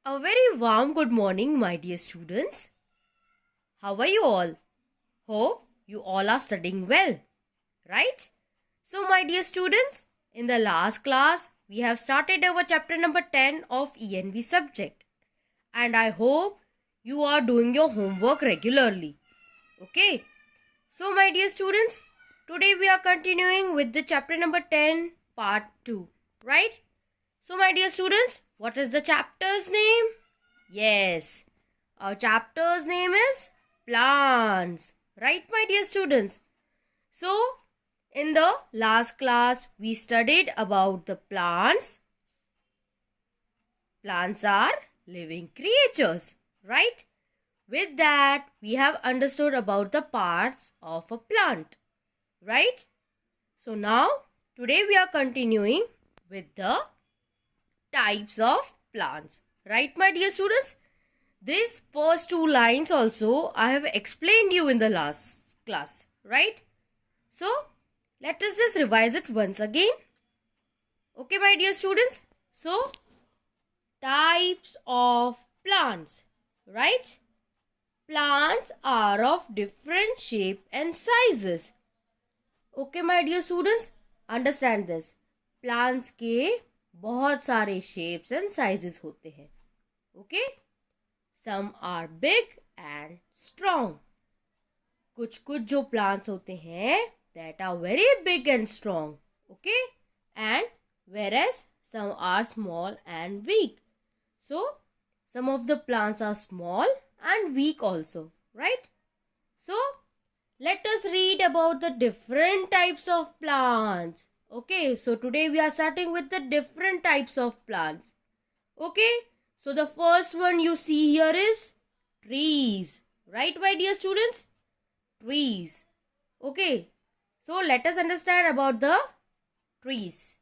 A very warm good morning, my dear students. How are you all? Hope you all are studying well, right? So, my dear students, in the last class, we have started our chapter number 10 of ENV subject. And I hope you are doing your homework regularly. Okay? So, my dear students, today we are continuing with the chapter number 10, part 2, right? So, my dear students, what is the chapter's name? Yes, our chapter's name is plants. Right, my dear students? So, in the last class, we studied about the plants. Plants are living creatures, right? With that, we have understood about the parts of a plant, right? So, now, today we are continuing with the types of plants. Right, my dear students? These first two lines also I have explained you in the last class, right? So, let us just revise it once again. Okay, my dear students? So, types of plants, right? Plants are of different shape and sizes. Okay, my dear students? Understand this. Plants के बहुत सारे shapes and sizes होते हैं. Okay? Some are big and strong. कुछ जो plants होते हैं that are very big and strong. Okay? And whereas some are small and weak. So, some of the plants are small and weak also. Right? So, let us read about the different types of plants. Okay? So, today we are starting with the different types of plants. Okay? So, the first one you see here is trees. Right, my dear students? Trees. Okay. So, let us understand about the trees.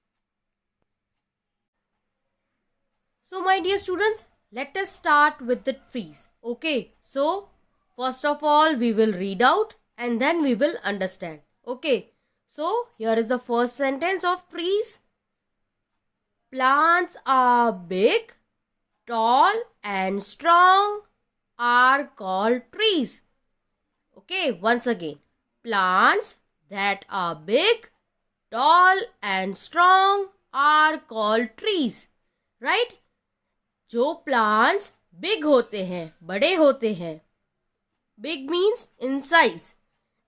So, my dear students, let us start with the trees. Okay. So, first of all, we will read out and then we will understand. Okay. So, here is the first sentence of trees. Plants are big, tall and strong are called trees. Okay, once again. Plants that are big, tall and strong are called trees. Right? जो plants big होते हैं, बड़े होते हैं. Big means in size.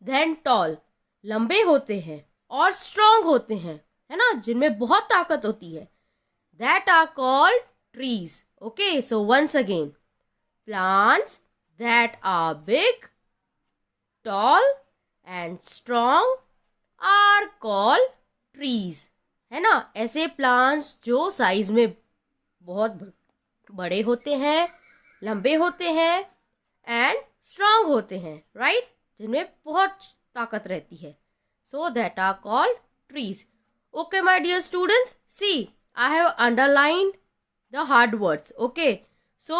Then tall, लंबे होते हैं और strong होते हैं, है ना, जिनमें बहुत ताकत होती है. That are called trees. Okay, so once again, plants that are big, tall and strong are called trees. है ना, ऐसे plants जो size में बहुत बड़े होते हैं, लंबे होते हैं and strong होते हैं, right? जिनमें बहुत ताकत रहती है. So that are called trees. Okay, my dear students, see, I have underlined the hard words. Okay, so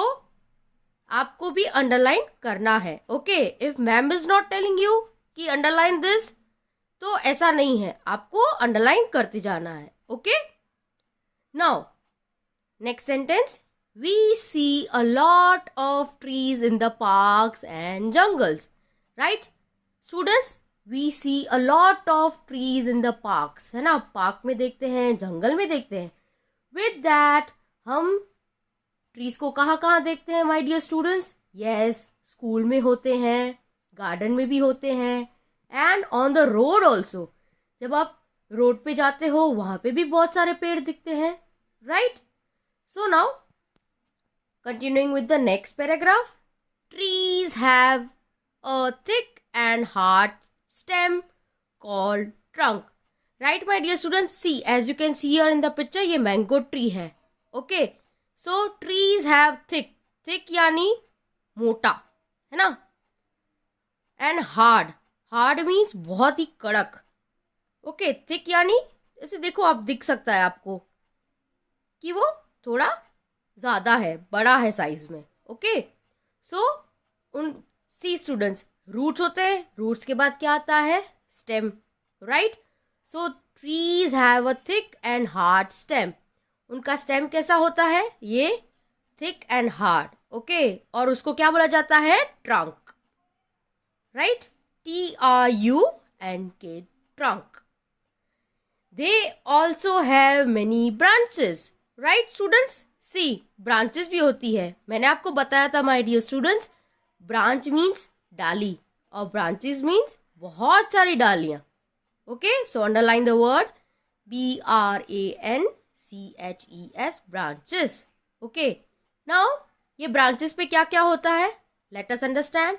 आपको भी underline करना है. Okay, if ma'am is not telling you कि underline this, तो ऐसा नहीं है, आपको underline करते जाना है. Okay, now next sentence. We see a lot of trees in the parks and jungles. Right? Students, we see a lot of trees in the parks. है ना, पार्क में देखते हैं, जंगल में देखते हैं. With that, हम trees को कहाँ देखते हैं, my dear students? Yes, school में होते हैं, garden में भी होते हैं, and on the road also. जब आप road पे जाते हो, वहाँ पे भी बहुत सारे पेड़ दिखते हैं. Right? So now, continuing with the next paragraph. Trees have a thick and hard stem called trunk. Right, my dear students? See, as you can see here in the picture, ये mango tree है. Okay. So, trees have thick. Thick यानी मोटा, है ना? And hard. Hard means बहुत ही कड़क. Okay. Thick यानी जैसे देखो, आप दिख सकता है आपको कि वो थोड़ा ज़्यादा है, बड़ा है साइज में. ओके, सो सी स्टूडेंट्स, रूट्स होते हैं, रूट्स के बाद क्या आता है? Stem. Right? So trees have a thick and hard stem. उनका स्टेम कैसा होता है? ये थिक एंड हार्ड, ओके, और उसको क्या बोला जाता है? Trunk, right? TRUNK, trunk. They also have many branches, right students? See, branches भी होती है. मैंने आपको बताया था my dear students, branch means डाली और branches means बहुत सारी डालियां. Okay, so underline the word BRANCHES, branches. Okay, now ये branches पे क्या क्या होता है? Let us understand.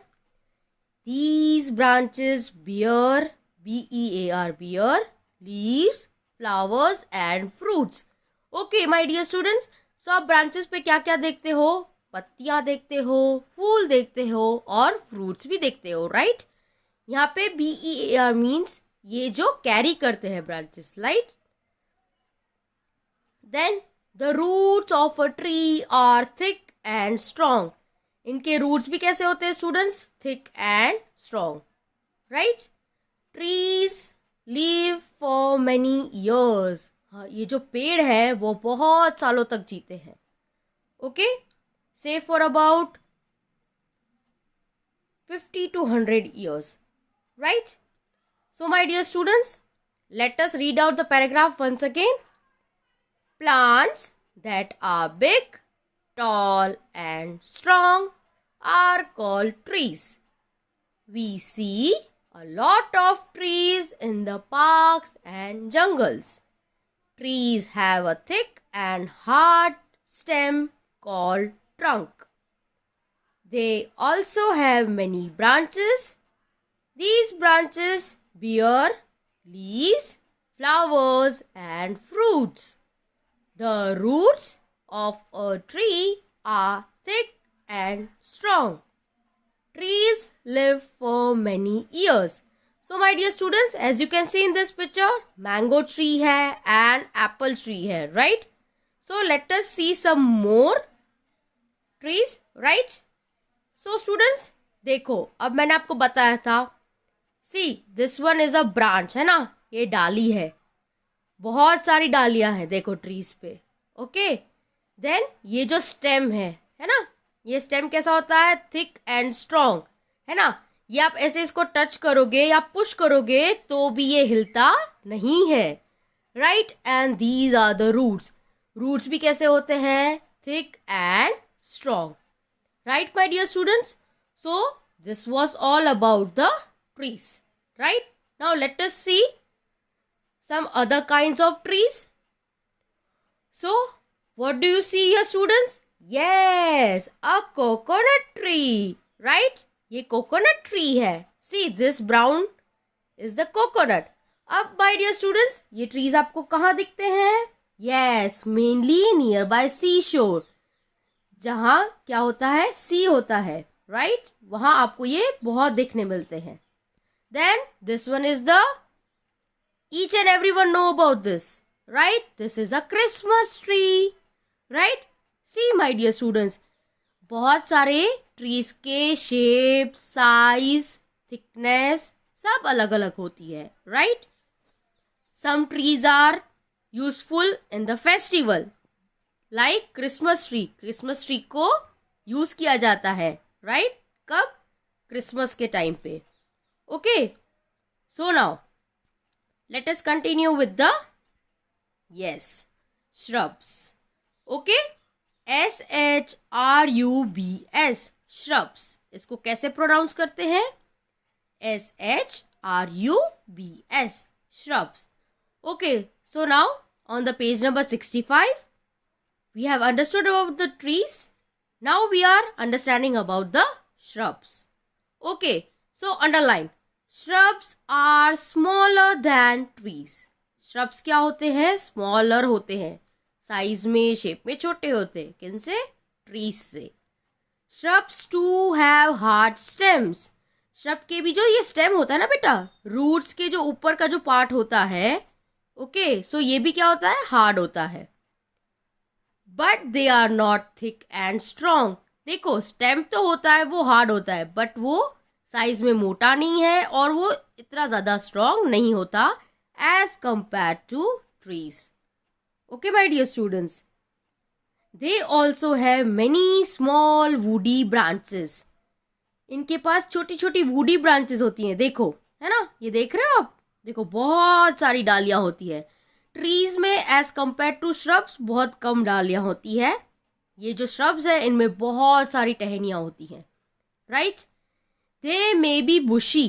These branches bear, BEAR, bear leaves, flowers and fruits. Okay, my dear students, so आप branches पे क्या क्या देखते हो? पत्तियां देखते हो, फूल देखते हो और फ्रूट्स भी देखते हो, राइट? यहाँ पे BEAR मीन्स ये जो कैरी करते हैं branches, right? Then the roots of a tree are thick and strong. इनके रूट्स भी कैसे होते हैं students? Thick and strong, right? Trees live for many years. हाँ, ये जो पेड़ है वो बहुत सालों तक जीते हैं. ओके, से for about 50 to 100 years, right? So my dear students, let us read out the paragraph once again. Plants that are big, tall and strong are called trees. We see a lot of trees in the parks and jungles. Trees have a thick and hard stem called trunk. They also have many branches. These branches bear leaves, flowers and fruits. The roots of a tree are thick and strong. Trees live for many years. So my dear students, as you can see in this picture, mango tree hai and apple tree hai, right? So let us see some more trees, right? So students, देखो, अब मैंने आपको बताया था, see, this one is a branch, है ना? ये डाली है, बहुत सारी डालियां हैं देखो ट्रीज पे. ओके, देन ये जो स्टेम है ना? ये स्टेम कैसा होता है? थिक एंड स्ट्रॉन्ग, है ना? ये आप ऐसे इसको टच करोगे या पुश करोगे तो भी ये हिलता नहीं है, right? And these are the roots. Roots भी कैसे होते हैं? Thick and strong, right, my dear students? So this was all about the trees, right? Now let us see some other kinds of trees. So what do you see here students? Yes, a coconut tree, right? ये coconut tree है. See, this brown is the coconut. अब my dear students, ये trees आपको कहाँ दिखते हैं? Yes, mainly nearby seashore. जहाँ क्या होता है? सी होता है, राइट? वहां आपको ये बहुत देखने मिलते हैं. Then this one is the, each and everyone know about this, right? This is a Christmas tree, right? See my dear students, बहुत सारे ट्रीज के शेप, साइज, थिकनेस सब अलग अलग होती है, right? Some trees are useful in the festival, like Christmas tree. Christmas tree को use किया जाता है, राइट? कब? क्रिसमस के टाइम पे. Okay, so now let us continue with the, yes, shrubs. Okay, SHRUBS, shrubs. इसको कैसे प्रोनाउंस करते हैं? SHRUBS, shrubs. Okay, so now on the page number 65, we have understood about the trees. Now we are understanding about the shrubs. Okay, so underline. Shrubs are smaller than trees. Shrubs क्या होते हैं? Smaller होते हैं, size में, shape में छोटे होते हैं. किन से? ट्रीज से. Shrubs too have hard stems. Shrub के भी जो ये स्टेम होता है ना बेटा, रूट्स के जो ऊपर का जो पार्ट होता है, ओके, सो ये भी क्या होता है? हार्ड होता है. But they are not thick and strong. देखो, स्टेम तो होता है, वो हार्ड होता है, बट वो साइज में मोटा नहीं है और वो इतना ज्यादा स्ट्रॉन्ग नहीं होता as compare to trees. Okay my dear students, They also have many small woody branches. इनके पास छोटी छोटी वुडी ब्रांचेस होती हैं, देखो, है ना, ये देख रहे हो आप, देखो बहुत सारी डालियां होती है. ट्रीज में एज कंपेयर टू श्रब्स बहुत कम डालियां होती है. ये जो श्रब्स है इनमें बहुत सारी टहनियां होती हैं, राइट. दे मे बी बुशी.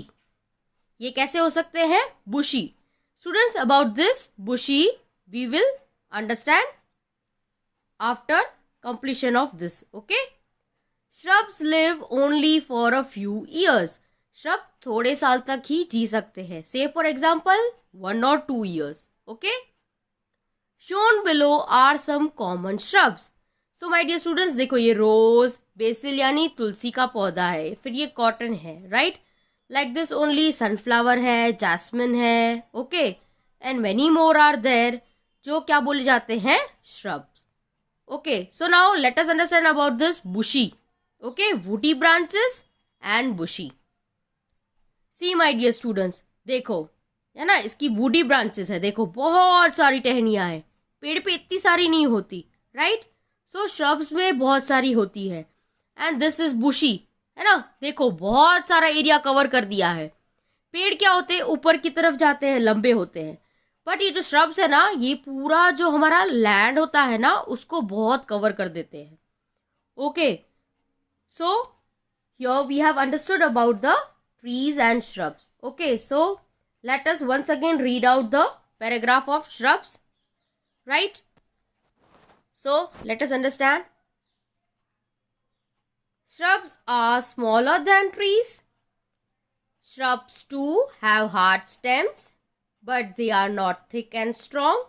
ये कैसे हो सकते हैं? Bushy. Students, about this bushy we will understand after completion of this. Okay. Shrubs live only for a few years. Shrub थोड़े साल तक ही जी सकते हैं. Say for example 1 or 2 years. Okay. Shown below are some common shrubs. So my dear students, देखो ये रोज, BECIL यानी तुलसी का पौधा है, फिर ये कॉटन है, right. Like this only sunflower है, जैस्मिन है, okay, and many more are there, जो क्या बोले जाते हैं? Shrubs. Okay. So now let us understand about this bushy. Okay, woody branches and bushy. See my dear students, देखो, है ना, इसकी woody branches है, देखो बहुत सारी टहनियां हैं. पेड़ पे इतनी सारी नहीं होती, राइट. सो shrubs में बहुत सारी होती है. एंड दिस इज bushy, है ना, देखो बहुत सारा एरिया कवर कर दिया है. पेड़ क्या होते हैं? ऊपर की तरफ जाते हैं, लंबे होते हैं. बट ये जो shrubs है ना, ये पूरा जो हमारा लैंड होता है ना, उसको बहुत कवर कर देते हैं. Okay. So, here we have understood about the trees and shrubs. Okay, so let us once again read out the paragraph of shrubs. Right? So, let us understand. Shrubs are smaller than trees. Shrubs too have hard stems, but they are not thick and strong.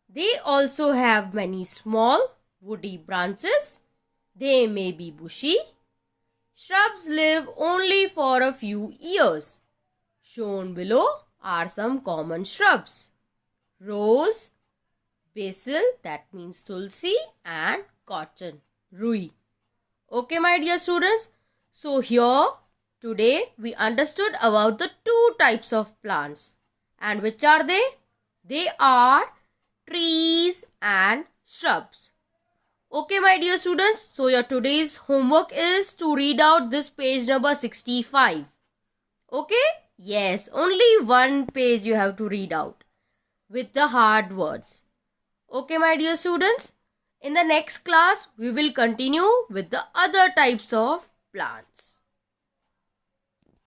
They also have many small woody branches. They may be bushy. Shrubs live only for a few years. Shown below are some common shrubs. Rose, basil, that means tulsi, and cotton, rui. Okay, my dear students. So here, today, we understood about the 2 types of plants. And which are they? They are trees and shrubs. Okay, my dear students, so your today's homework is to read out this page number 65. Okay? Yes, only one page you have to read out with the hard words. Okay, my dear students, in the next class, we will continue with the other types of plants.